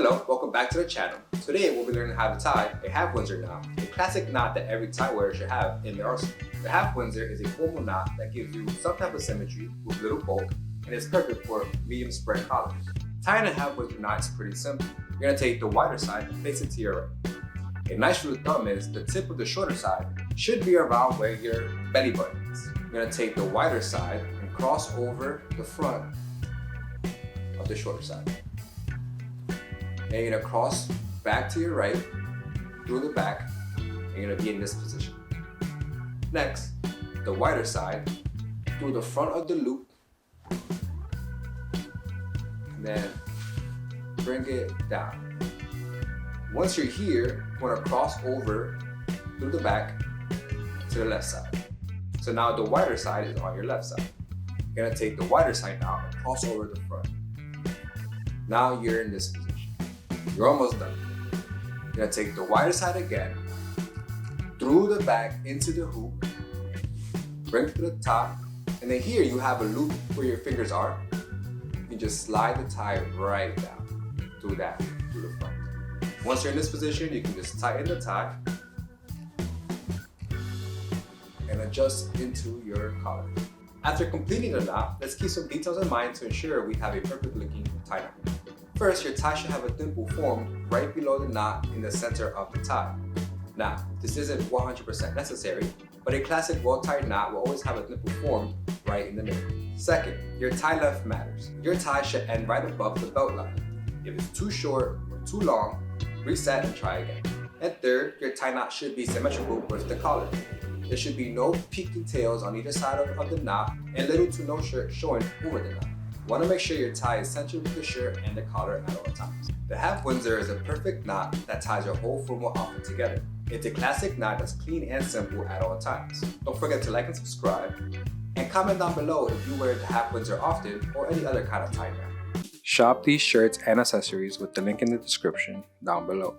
Hello, welcome back to the channel. Today we'll be learning how to tie a half Windsor knot, a classic knot that every tie wearer should have in their arsenal. The half Windsor is a formal knot that gives you some type of symmetry with little bulk and is perfect for medium spread collars. Tying a half Windsor knot is pretty simple. You're going to take the wider side and place it to your right. A nice rule of thumb is the tip of the shorter side should be around where your belly button is. You're going to take the wider side and cross over the front of the shorter side. And you're going to cross back to your right, through the back, and you're going to be in this position. Next, the wider side, through the front of the loop, and then bring it down. Once you're here, you want to cross over through the back to the left side. So now the wider side is on your left side. You're going to take the wider side now and cross over the front. Now you're in this position. You're almost done. You're going to take the wider side again, through the back into the hoop, bring it to the top, and then here you have a loop where your fingers are. You just slide the tie right down through that, through the front. Once you're in this position, you can just tighten the tie and adjust into your collar. After completing the knot, let's keep some details in mind to ensure we have a perfect looking tie knot. First, your tie should have a dimple formed right below the knot in the center of the tie. Now, this isn't 100% necessary, but a classic well-tied knot will always have a dimple formed right in the middle. Second, your tie length matters. Your tie should end right above the belt line. If it's too short or too long, reset and try again. And third, your tie knot should be symmetrical with the collar. There should be no peaking tails on either side of the knot and little to no shirt showing over the knot. You want to make sure your tie is centered with the shirt and the collar at all times. The half Windsor is a perfect knot that ties your whole formal outfit together. It's a classic knot that's clean and simple at all times. Don't forget to like and subscribe, and comment down below if you wear the half Windsor often or any other kind of tie knot. Shop these shirts and accessories with the link in the description down below.